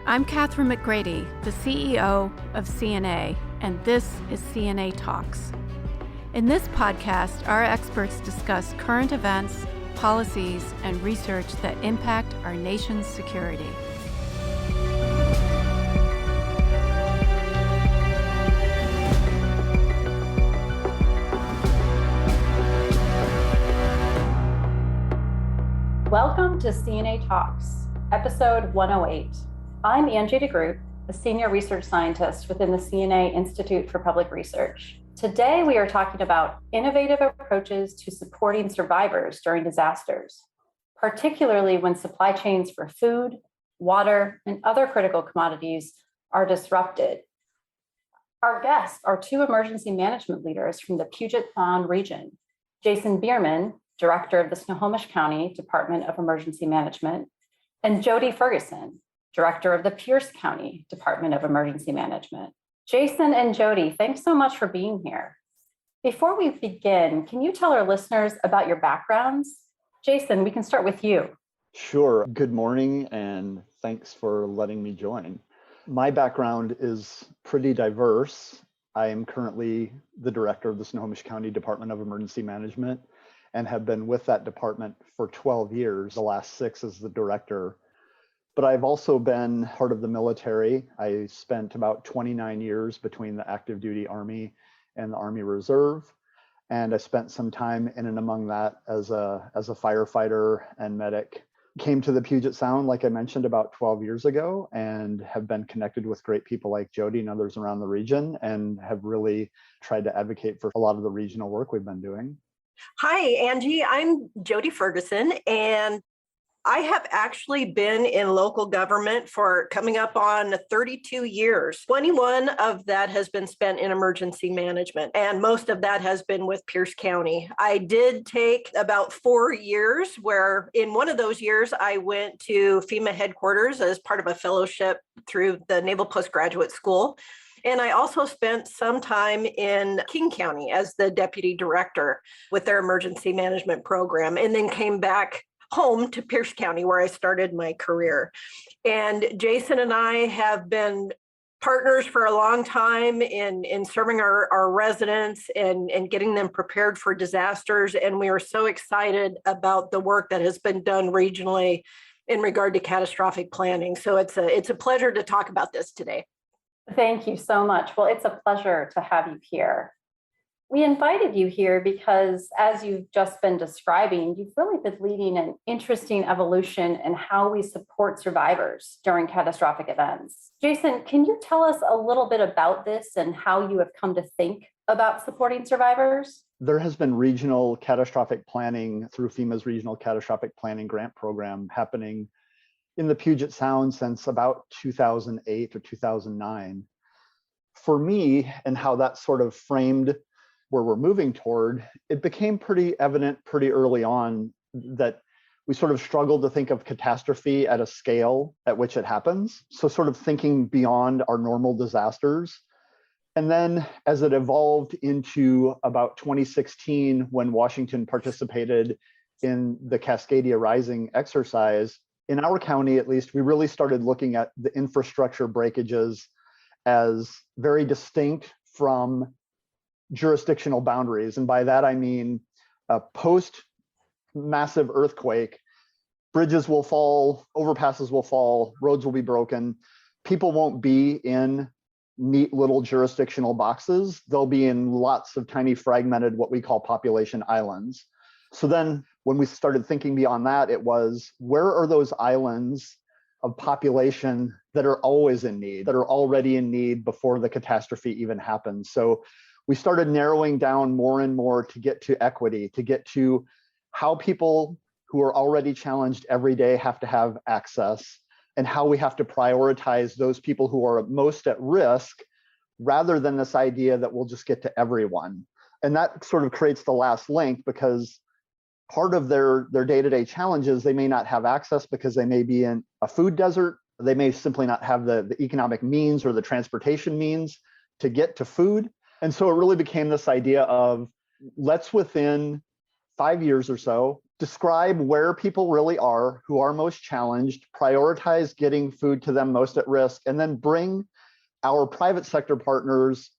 I'm Catherine McGrady, the CEO of CNA, and this is CNA Talks. In this podcast, our experts discuss current events, policies, and research that impact our nation's security. Welcome to CNA Talks, episode 108. I'm Angie Groot, a senior research scientist within the CNA Institute for Public Research. Today, we are talking about innovative approaches to supporting survivors during disasters, particularly when supply chains for food, water, and other critical commodities are disrupted. Our guests are two emergency management leaders from the Puget Sound region, Jason Biermann, Director of the Snohomish County Department of Emergency Management, and Jody Ferguson, Director of the Pierce County Department of Emergency Management. Jason and Jody, thanks so much for being here. Before we begin, can you tell our listeners about your backgrounds? Jason, we can start with you. Sure. Good morning, and thanks for letting me join. My background is pretty diverse. I am currently the Director of the Snohomish County Department of Emergency Management and have been with that department for 12 years, the last 6 as the director. But I've also been part of the military. I spent about 29 years between the active duty Army and the Army Reserve. And I spent some time in and among that as a firefighter and medic. Came to the Puget Sound, like I mentioned, about 12 years ago, and have been connected with great people like Jody and others around the region, and have really tried to advocate for a lot of the regional work we've been doing. Hi, Angie. I'm Jody Ferguson, and I have actually been in local government for coming up on 32 years. 21 of that has been spent in emergency management, and most of that has been with Pierce County. I did take about 4 years where in one of those years, I went to FEMA headquarters as part of a fellowship through the Naval Postgraduate School. And I also spent some time in King County as the deputy director with their emergency management program, and then came back home to Pierce County where I started my career. And Jason and I have been partners for a long time in serving our residents and getting them prepared for disasters. And we are so excited about the work that has been done regionally in regard to catastrophic planning. So it's a pleasure to talk about this today. Thank you so much. Well, it's a pleasure to have you here. We invited you here because, as you've just been describing, you've really been leading an interesting evolution in how we support survivors during catastrophic events. Jason, can you tell us a little bit about this and how you have come to think about supporting survivors? There has been regional catastrophic planning through FEMA's Regional Catastrophic Planning Grant Program happening in the Puget Sound since about 2008 or 2009. For me, and how that sort of framed where we're moving toward, it became pretty evident pretty early on that we sort of struggled to think of catastrophe at a scale at which it happens. So sort of thinking beyond our normal disasters. And then as it evolved into about 2016, when Washington participated in the Cascadia Rising exercise, in our county, at least, we really started looking at the infrastructure breakages as very distinct from jurisdictional boundaries. And by that, I mean post-massive earthquake, bridges will fall, overpasses will fall, roads will be broken. People won't be in neat little jurisdictional boxes. They'll be in lots of tiny fragmented, what we call population islands. So then when we started thinking beyond that, it was, where are those islands of population that are always in need, that are already in need before the catastrophe even happens? So we started narrowing down more and more to get to equity, to get to how people who are already challenged every day have to have access, and how we have to prioritize those people who are most at risk, rather than this idea that we'll just get to everyone. And that sort of creates the last link, because part of their day-to-day challenges, they may not have access because they may be in a food desert. They may simply not have the economic means or the transportation means to get to food. And so it really became this idea of, let's within 5 years or so describe where people really are, who are most challenged, prioritize getting food to them most at risk, and then bring our private sector partners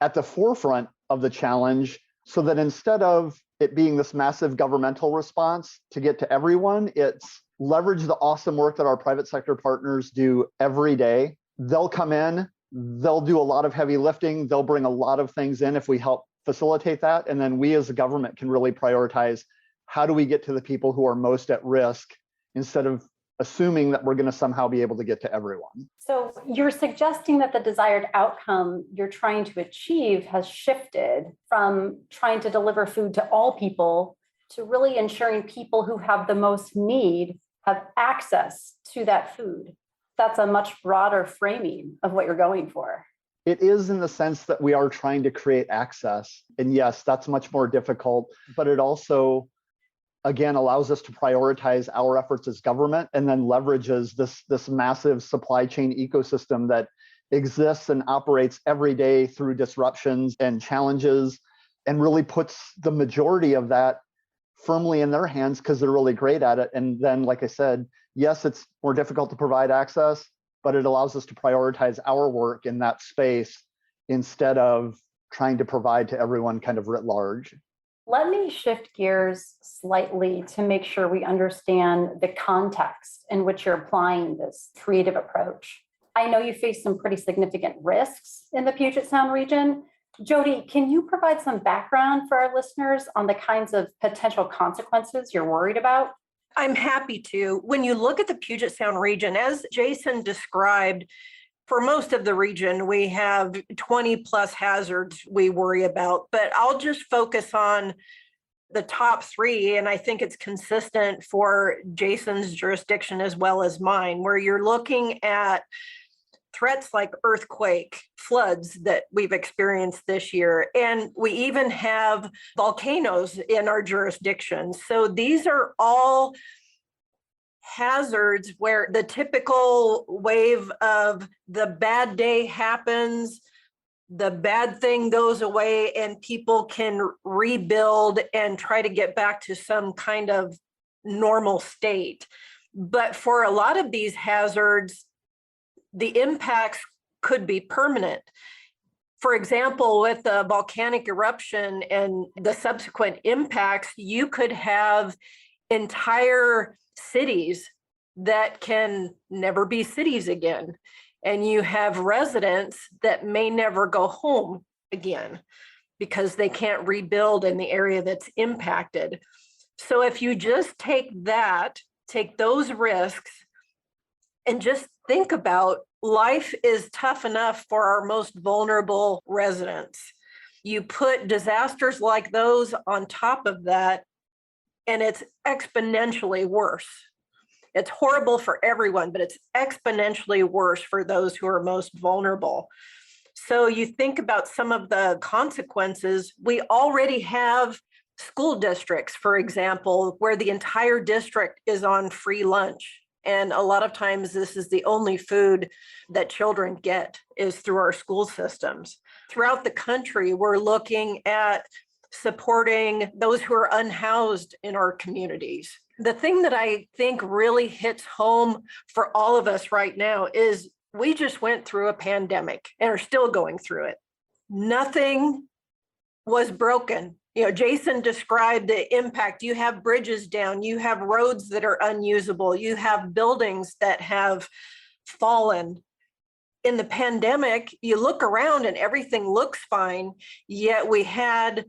at the forefront of the challenge so that instead of it being this massive governmental response to get to everyone, it's leverage the awesome work that our private sector partners do every day. They'll come in, they'll do a lot of heavy lifting, they'll bring a lot of things in if we help facilitate that. And then we as a government can really prioritize how do we get to the people who are most at risk instead of assuming that we're going to somehow be able to get to everyone. So you're suggesting that the desired outcome you're trying to achieve has shifted from trying to deliver food to all people to really ensuring people who have the most need have access to that food. That's a much broader framing of what you're going for. It is in the sense that we are trying to create access. And yes, that's much more difficult, but it also, again, allows us to prioritize our efforts as government and then leverages this massive supply chain ecosystem that exists and operates every day through disruptions and challenges, and really puts the majority of that firmly in their hands because they're really great at it. And then, like I said, yes, it's more difficult to provide access, but it allows us to prioritize our work in that space instead of trying to provide to everyone kind of writ large. Let me shift gears slightly to make sure we understand the context in which you're applying this creative approach. I know you face some pretty significant risks in the Puget Sound region. Jody, can you provide some background for our listeners on the kinds of potential consequences you're worried about? I'm happy to. When you look at the Puget Sound region, as Jason described, for most of the region, we have 20 plus hazards we worry about, but I'll just focus on the top three. And I think it's consistent for Jason's jurisdiction as well as mine, where you're looking at threats like earthquake, floods that we've experienced this year. And we even have volcanoes in our jurisdiction. So these are all hazards where the typical wave of the bad day happens, the bad thing goes away, and people can rebuild and try to get back to some kind of normal state. But for a lot of these hazards, the impacts could be permanent. For example, with the volcanic eruption and the subsequent impacts, you could have entire cities that can never be cities again. And you have residents that may never go home again because they can't rebuild in the area that's impacted. So if you just take those risks, and just think about life is tough enough for our most vulnerable residents. You put disasters like those on top of that, and it's exponentially worse. It's horrible for everyone, but it's exponentially worse for those who are most vulnerable. So you think about some of the consequences. We already have school districts, for example, where the entire district is on free lunch. And a lot of times this is the only food that children get is through our school systems. Throughout the country, we're looking at supporting those who are unhoused in our communities. The thing that I think really hits home for all of us right now is we just went through a pandemic and are still going through it. Nothing was broken. Jason described the impact. You have bridges down, you have roads that are unusable, you have buildings that have fallen. In the pandemic, you look around and everything looks fine, yet we had,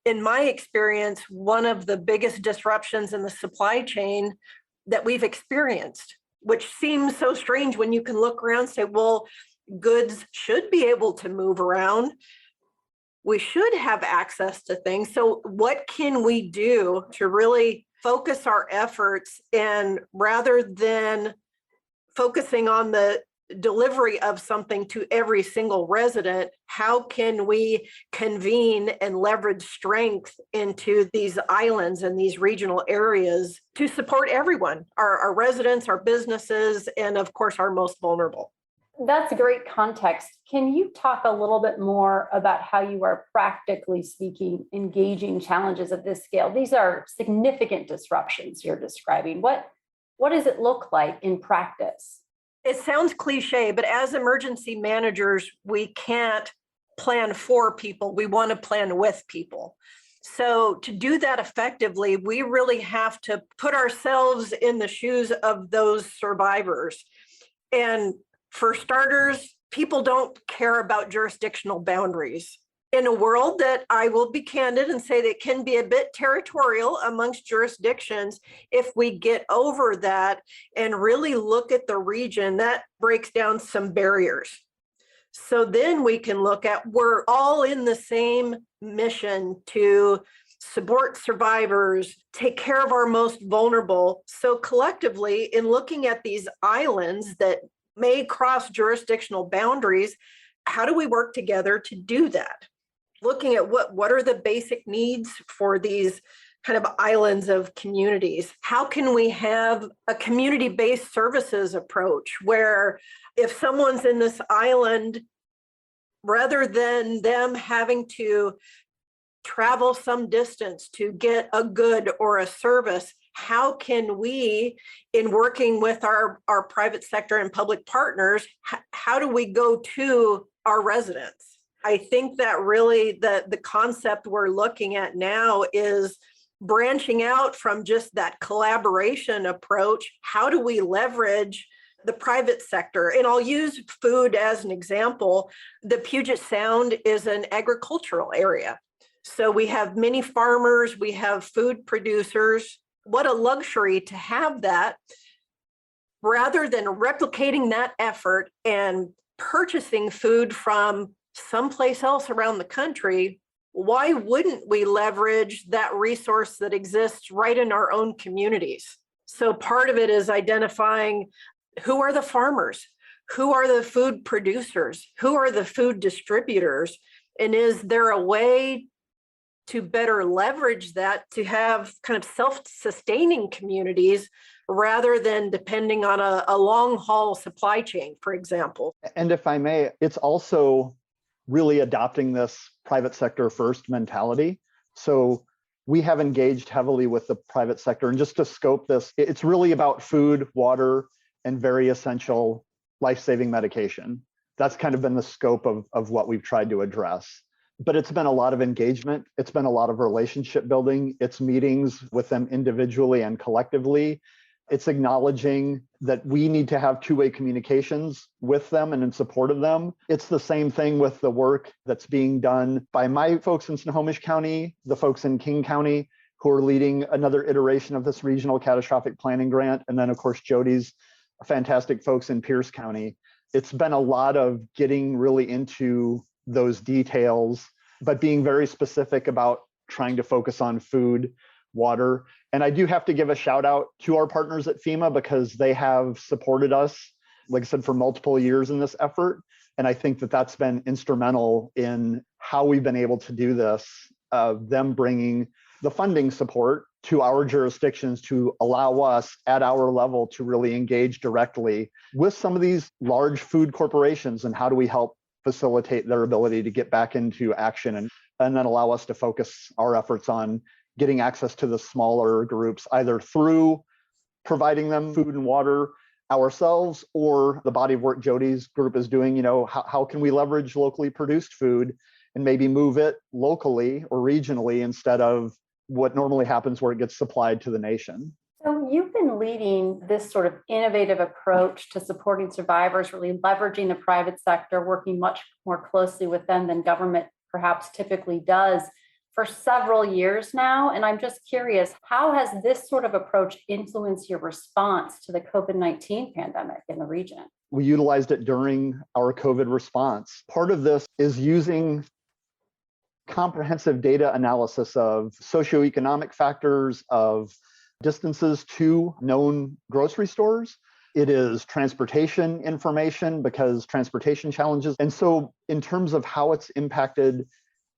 in my experience, one of the biggest disruptions in the supply chain that we've experienced, which seems so strange when you can look around and say, well, goods should be able to move around. We should have access to things. So what can we do to really focus our efforts, and rather than focusing on the delivery of something to every single resident, how can we convene and leverage strength into these islands and these regional areas to support everyone, our residents, our businesses, and of course, our most vulnerable? That's great context. Can you talk a little bit more about how you are practically speaking, engaging challenges at this scale? These are significant disruptions you're describing. What does it look like in practice? It sounds cliche, but as emergency managers, we can't plan for people. We want to plan with people. So to do that effectively, we really have to put ourselves in the shoes of those survivors. And for starters, people don't care about jurisdictional boundaries. In a world that, I will be candid and say, that can be a bit territorial amongst jurisdictions, if we get over that and really look at the region, that breaks down some barriers. So then we can look at, we're all in the same mission to support survivors, take care of our most vulnerable. So collectively, in looking at these islands that may cross jurisdictional boundaries, how do we work together to do that? Looking at what are the basic needs for these kind of islands of communities? How can we have a community-based services approach where if someone's in this island, rather than them having to travel some distance to get a good or a service, how can we, in working with our private sector and public partners, how do we go to our residents? I think that really the concept we're looking at now is branching out from just that collaboration approach. How do we leverage the private sector? And I'll use food as an example. The Pudget Sound is an agricultural area. So we have many farmers, we have food producers. What a luxury to have that. Rather than replicating that effort and purchasing food from someplace else around the country, why wouldn't we leverage that resource that exists right in our own communities? So part of it is identifying who are the farmers, who are the food producers, who are the food distributors, and is there a way to better leverage that to have kind of self-sustaining communities rather than depending on a long-haul supply chain, for example. And if I may, it's also really adopting this private sector first mentality. So we have engaged heavily with the private sector. And just to scope this, it's really about food, water, and very essential life-saving medication. That's kind of been the scope of what we've tried to address. But it's been a lot of engagement. It's been a lot of relationship building. It's meetings with them individually and collectively. It's acknowledging that we need to have two-way communications with them and in support of them. It's the same thing with the work that's being done by my folks in Snohomish County, the folks in King County who are leading another iteration of this regional catastrophic planning grant, and then of course Jody's fantastic folks in Pierce County. It's been a lot of getting really into those details, but being very specific about trying to focus on food, water. And I do have to give a shout out to our partners at FEMA because they have supported us, like I said, for multiple years in this effort. And I think that that's been instrumental in how we've been able to do this, them bringing the funding support to our jurisdictions to allow us at our level to really engage directly with some of these large food corporations and how do we help facilitate their ability to get back into action and then allow us to focus our efforts on getting access to the smaller groups, either through providing them food and water ourselves or the body of work Jody's group is doing. How can we leverage locally produced food and maybe move it locally or regionally instead of what normally happens where it gets supplied to the nation. So you've been leading this sort of innovative approach to supporting survivors, really leveraging the private sector, working much more closely with them than government perhaps typically does for several years now. And I'm just curious, how has this sort of approach influenced your response to the COVID-19 pandemic in the region? We utilized it during our COVID response. Part of this is using comprehensive data analysis of socioeconomic factors, of distances to known grocery stores. It is transportation information because transportation challenges. And so in terms of how it's impacted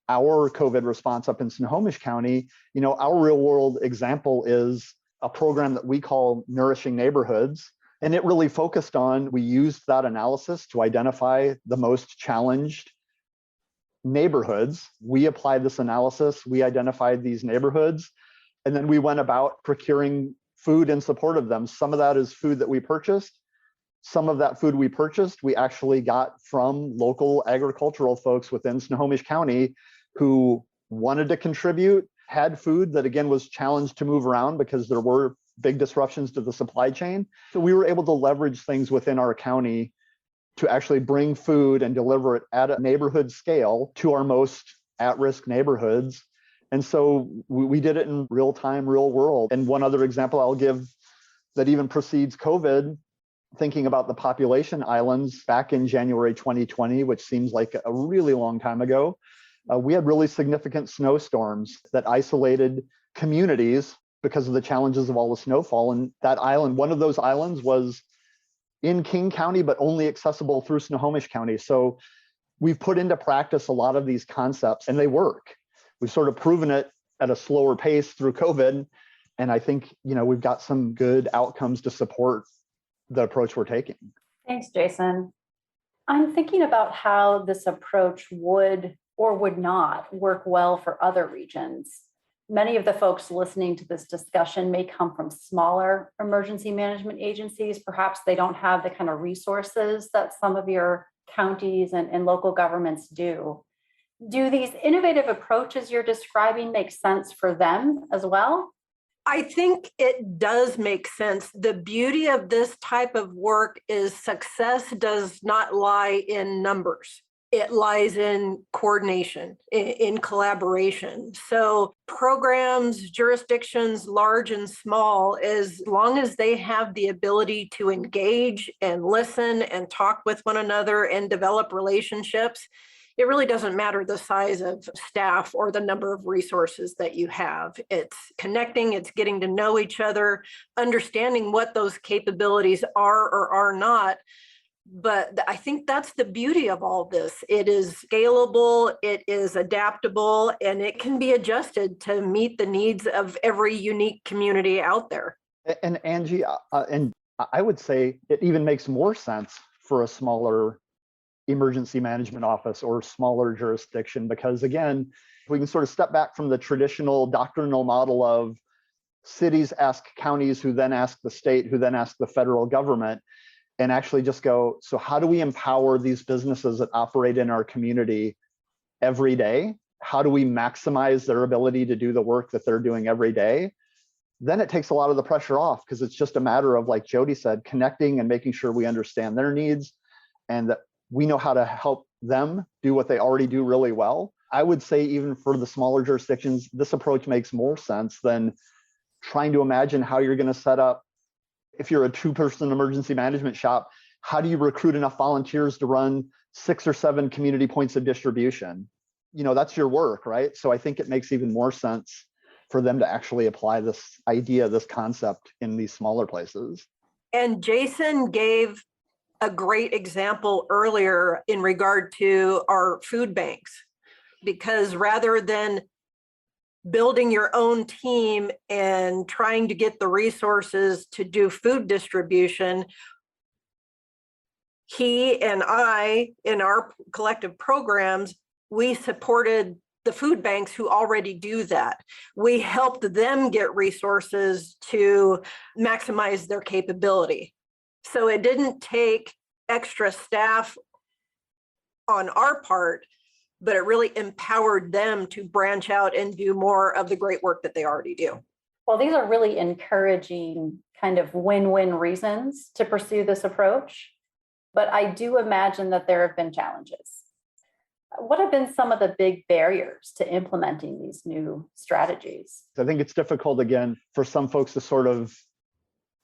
our COVID response up in Snohomish County, our real world example is a program that we call Nourishing Neighborhoods. And it really focused on, we used that analysis to identify the most challenged neighborhoods. We applied this analysis, we identified these neighborhoods, and then we went about procuring food in support of them. Some of that is food that we purchased. Some of that food we purchased, we actually got from local agricultural folks within Snohomish County who wanted to contribute, had food that again was challenged to move around because there were big disruptions to the supply chain. So we were able to leverage things within our county to actually bring food and deliver it at a neighborhood scale to our most at-risk neighborhoods. And so we did it in real time, real world. And one other example I'll give that even precedes COVID, thinking about the population islands back in January 2020, which seems like a really long time ago, we had really significant snowstorms that isolated communities because of the challenges of all the snowfall. And that island, one of those islands was in King County, but only accessible through Snohomish County. So we've put into practice a lot of these concepts and they work. We've sort of proven it at a slower pace through COVID. And I think, we've got some good outcomes to support the approach we're taking. Thanks, Jason. I'm thinking about how this approach would or would not work well for other regions. Many of the folks listening to this discussion may come from smaller emergency management agencies. Perhaps they don't have the kind of resources that some of your counties and local governments do. Do these innovative approaches you're describing make sense for them as well? I think it does make sense. The beauty of this type of work is success does not lie in numbers. It lies in coordination, in collaboration. So programs, jurisdictions, large and small, as long as they have the ability to engage and listen and talk with one another and develop relationships, it really doesn't matter the size of staff or the number of resources that you have. It's connecting, it's getting to know each other, understanding what those capabilities are or are not. But I think that's the beauty of all this. It is scalable, it is adaptable, and it can be adjusted to meet the needs of every unique community out there. And Angie, and I would say it even makes more sense for a smaller emergency management office or smaller jurisdiction, because again, we can sort of step back from the traditional doctrinal model of cities ask counties, who then ask the state, who then ask the federal government, and actually just go, so how do we empower these businesses that operate in our community every day? How do we maximize their ability to do the work that they're doing every day? Then it takes a lot of the pressure off, because it's just a matter of, like Jody said, connecting and making sure we understand their needs and that we know how to help them do what they already do really well. I would say even for the smaller jurisdictions, this approach makes more sense than trying to imagine how you're going to set up. If you're a 2-person emergency management shop, how do you recruit enough volunteers to run 6 or 7 community points of distribution? That's your work, right? So I think it makes even more sense for them to actually apply this idea, this concept in these smaller places. And Jason gave a great example earlier in regard to our food banks, because rather than building your own team and trying to get the resources to do food distribution, he and I, in our collective programs, we supported the food banks who already do that. We helped them get resources to maximize their capability. So it didn't take extra staff on our part, but it really empowered them to branch out and do more of the great work that they already do. Well, these are really encouraging kind of win-win reasons to pursue this approach, but I do imagine that there have been challenges. What have been some of the big barriers to implementing these new strategies? I think it's difficult, again, for some folks to sort of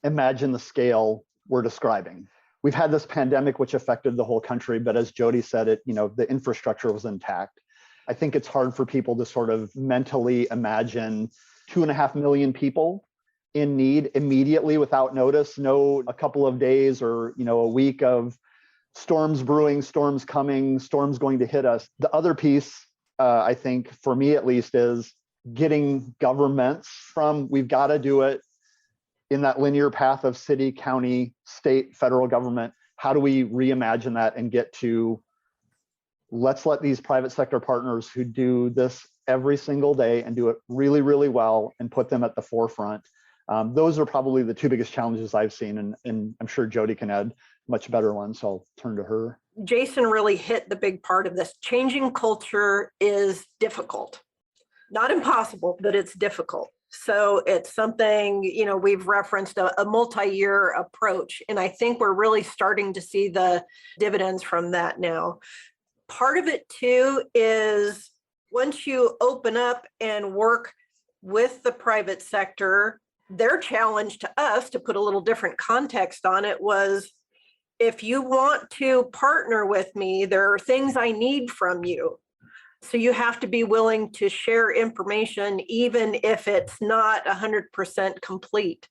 imagine the scale we're describing. We've had this pandemic which affected the whole country, but as Jody said, the infrastructure was intact. I think it's hard for people to sort of mentally imagine 2.5 million people in need immediately without notice, a couple of days or a week of storms brewing, storms coming, storms going to hit us. The other piece, I think, for me at least, is getting governments from we've got to do it in that linear path of city, county, state, federal government, how do we reimagine that and get to, let's let these private sector partners who do this every single day and do it really, really well and put them at the forefront. Those are probably the two biggest challenges I've seen, and I'm sure Jody can add much better ones, so I'll turn to her. Jason really hit the big part of this. Changing culture is difficult. Not impossible, but it's difficult. So it's something, we've referenced a multi-year approach, and I think we're really starting to see the dividends from that now. Part of it too is once you open up and work with the private sector, their challenge to us, to put a little different context on it, was if you want to partner with me, there are things I need from you. So you have to be willing to share information, even if it's not 100% complete.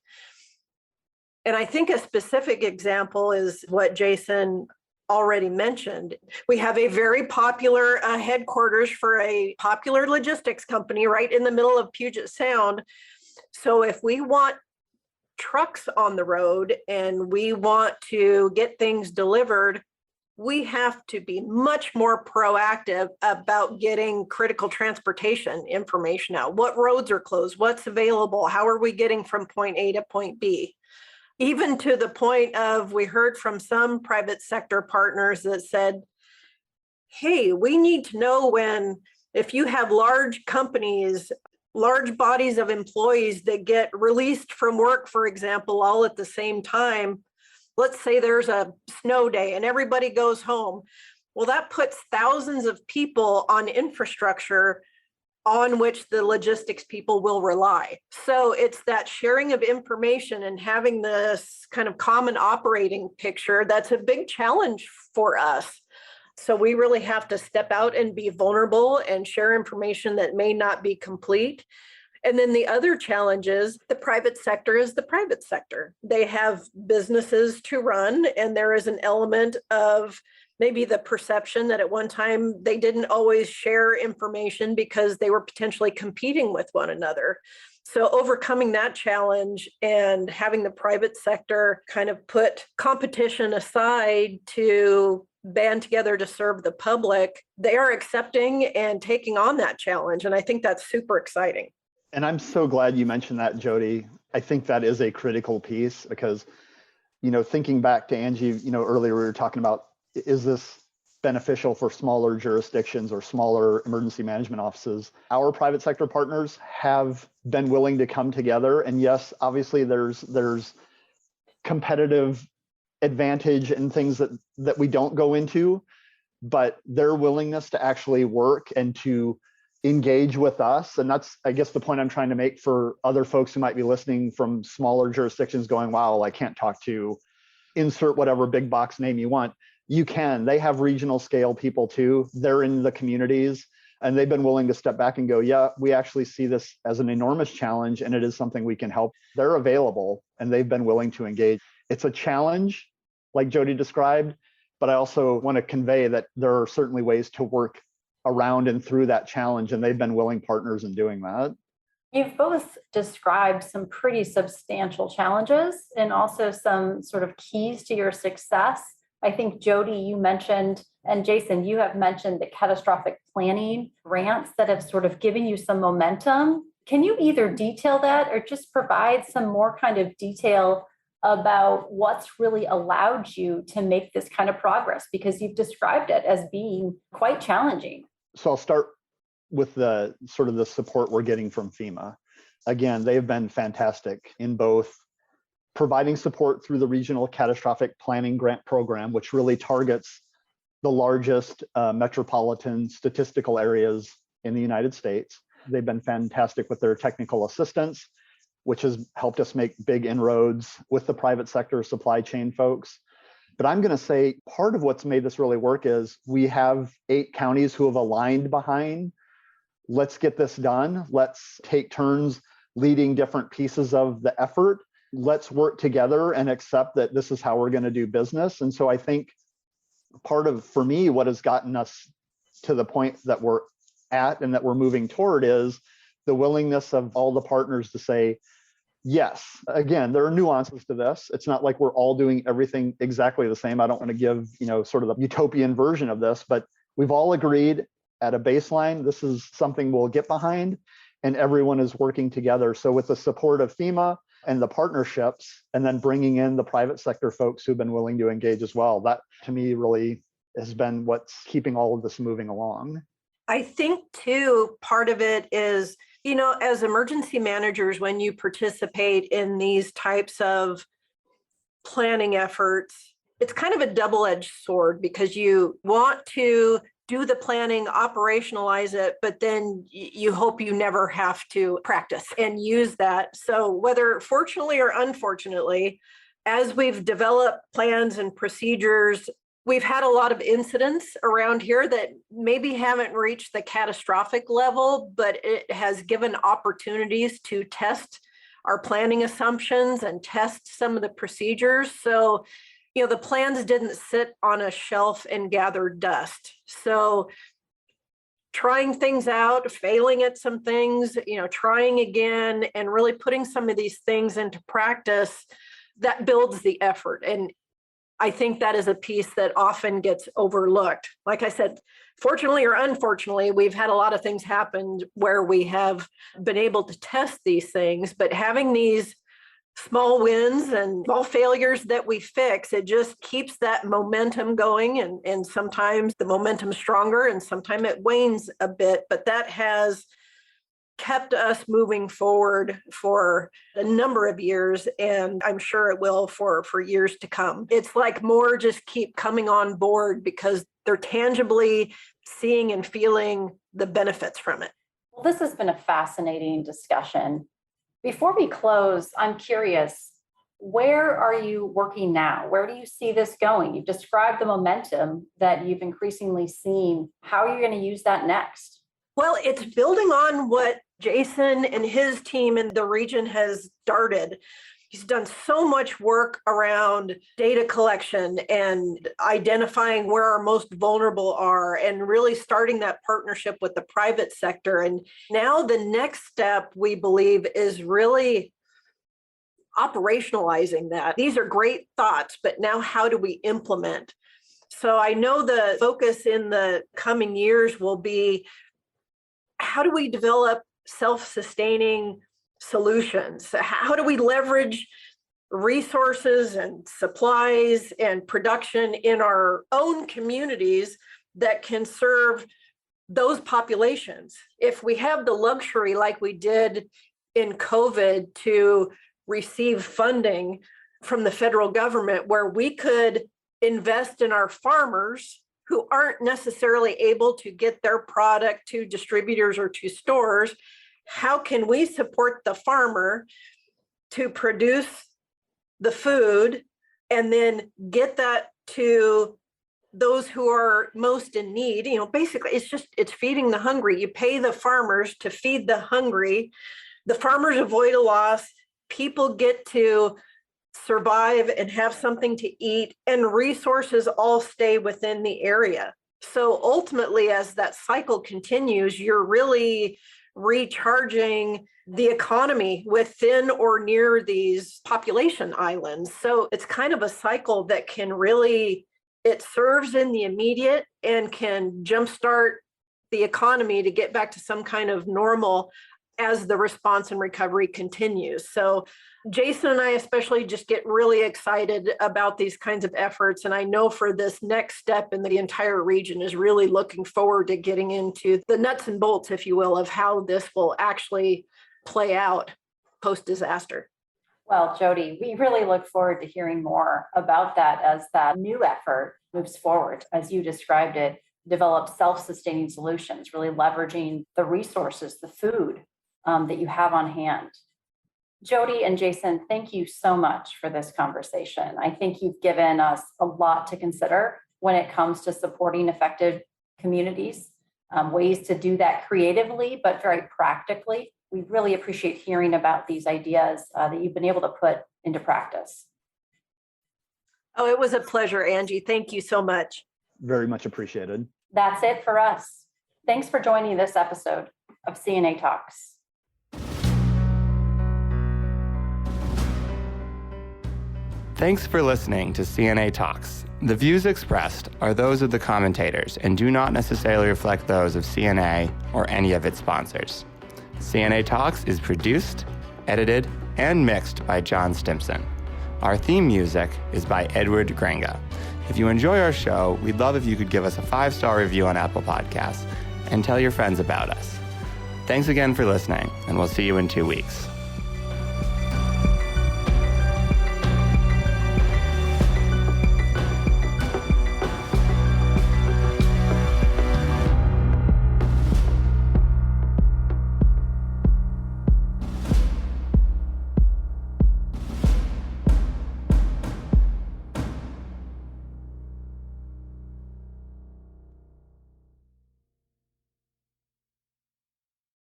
And I think a specific example is what Jason already mentioned. We have a very popular headquarters for a popular logistics company right in the middle of Puget Sound. So if we want trucks on the road and we want to get things delivered, we have to be much more proactive about getting critical transportation information out. What roads are closed? What's available? How are we getting from point A to point B? Even to the point of, we heard from some private sector partners that said, hey, we need to know if you have large companies, large bodies of employees that get released from work, for example, all at the same time. Let's say there's a snow day and everybody goes home. Well, that puts thousands of people on infrastructure on which the logistics people will rely. So it's that sharing of information and having this kind of common operating picture that's a big challenge for us. So we really have to step out and be vulnerable and share information that may not be complete. And then the other challenge is the private sector is the private sector. They have businesses to run, and there is an element of maybe the perception that at one time they didn't always share information because they were potentially competing with one another. So overcoming that challenge and having the private sector kind of put competition aside to band together to serve the public, they are accepting and taking on that challenge. And I think that's super exciting. And I'm so glad you mentioned that, Jody. I think that is a critical piece because, thinking back to Angie, earlier we were talking about, is this beneficial for smaller jurisdictions or smaller emergency management offices? Our private sector partners have been willing to come together. And yes, obviously there's competitive advantage and things that we don't go into, but their willingness to actually work and to engage with us. And that's, I guess, the point I'm trying to make for other folks who might be listening from smaller jurisdictions going, wow, I can't talk to insert whatever big box name you want. You can. They have regional scale people too. They're in the communities and they've been willing to step back and go, yeah, we actually see this as an enormous challenge and it is something we can help. They're available and they've been willing to engage. It's a challenge, like Jody described, but I also want to convey that there are certainly ways to work around and through that challenge, and they've been willing partners in doing that. You've both described some pretty substantial challenges and also some sort of keys to your success. I think, Jody, you mentioned, and Jason, you have mentioned the catastrophic planning grants that have sort of given you some momentum. Can you either detail that or just provide some more kind of detail about what's really allowed you to make this kind of progress? Because you've described it as being quite challenging. So I'll start with the sort of the support we're getting from FEMA. Again, they've been fantastic in both providing support through the Regional Catastrophic Planning Grant Program, which really targets the largest metropolitan statistical areas in the United States. They've been fantastic with their technical assistance, which has helped us make big inroads with the private sector supply chain folks. But I'm going to say part of what's made this really work is we have 8 counties who have aligned behind, let's get this done. Let's take turns leading different pieces of the effort. Let's work together and accept that this is how we're going to do business. And so I think part of, for me, what has gotten us to the point that we're at and that we're moving toward is the willingness of all the partners to say, Yes. Again, there are nuances to this. It's not like we're all doing everything exactly the same. I don't want to give, sort of the utopian version of this, but we've all agreed at a baseline, this is something we'll get behind, and everyone is working together. So with the support of FEMA and the partnerships, and then bringing in the private sector folks who've been willing to engage as well, that to me really has been what's keeping all of this moving along. I think too, part of it is, as emergency managers, when you participate in these types of planning efforts, it's kind of a double-edged sword because you want to do the planning, operationalize it, but then you hope you never have to practice and use that. So whether fortunately or unfortunately, as we've developed plans and procedures, we've had a lot of incidents around here that maybe haven't reached the catastrophic level, but it has given opportunities to test our planning assumptions and test some of the procedures. So, the plans didn't sit on a shelf and gather dust. So trying things out, failing at some things, trying again, and really putting some of these things into practice, that builds the effort. And I think that is a piece that often gets overlooked. Like I said, fortunately or unfortunately, we've had a lot of things happen where we have been able to test these things, but having these small wins and small failures that we fix, it just keeps that momentum going. And sometimes the momentum's stronger and sometimes it wanes a bit, but that has kept us moving forward for a number of years, and I'm sure it will for years to come. It's like more just keep coming on board because they're tangibly seeing and feeling the benefits from it. Well, this has been a fascinating discussion. Before we close, I'm curious, where are you working now? Where do you see this going? You've described the momentum that you've increasingly seen. How are you going to use that next? Well, it's building on what Jason and his team in the region has started. He's done so much work around data collection and identifying where our most vulnerable are and really starting that partnership with the private sector. And now the next step, we believe, is really operationalizing that. These are great thoughts, but now how do we implement? So I know the focus in the coming years will be, how do we develop self-sustaining solutions? How do we leverage resources and supplies and production in our own communities that can serve those populations? If we have the luxury, like we did in COVID, to receive funding from the federal government where we could invest in our farmers who aren't necessarily able to get their product to distributors or to stores, how can we support the farmer to produce the food and then get that to those who are most in need? Basically, it's feeding the hungry. You pay the farmers to feed the hungry. The farmers avoid a loss. People get to survive and have something to eat, and resources all stay within the area. So ultimately, as that cycle continues, you're really recharging the economy within or near these population islands. So it's kind of a cycle that can really, it serves in the immediate and can jumpstart the economy to get back to some kind of normal as the response and recovery continues. So Jason and I especially just get really excited about these kinds of efforts. And I know for this next step in the entire region is really looking forward to getting into the nuts and bolts, if you will, of how this will actually play out post-disaster. Well, Jody, we really look forward to hearing more about that as that new effort moves forward, as you described it, develop self-sustaining solutions, really leveraging the resources, the food that you have on hand. Jody and Jason, thank you so much for this conversation. I think you've given us a lot to consider when it comes to supporting affected communities, ways to do that creatively, but very practically. We really appreciate hearing about these ideas that you've been able to put into practice. Oh, it was a pleasure, Angie. Thank you so much. Very much appreciated. That's it for us. Thanks for joining this episode of CNA Talks. Thanks for listening to CNA Talks. The views expressed are those of the commentators and do not necessarily reflect those of CNA or any of its sponsors. CNA Talks is produced, edited, and mixed by John Stimson. Our theme music is by Edward Grenga. If you enjoy our show, we'd love if you could give us a 5-star review on Apple Podcasts and tell your friends about us. Thanks again for listening, and we'll see you in 2 weeks.